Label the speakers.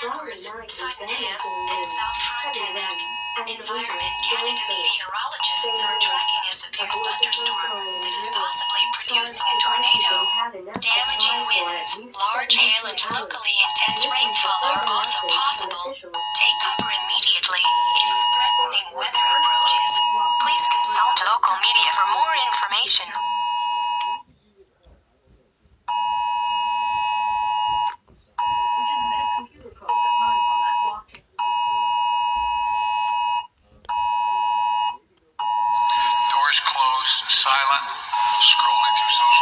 Speaker 1: Kenworth, Sydenham, and South Frontenac. Environment Canada meteorologists are tracking a severe thunderstorm that is possibly producing a tornado. Damaging winds, large hail, and locally intense rainfall are also possible. Take cover immediately if threatening weather approaches. Please consult local media for more information.
Speaker 2: Doors closed, silent, scrolling through social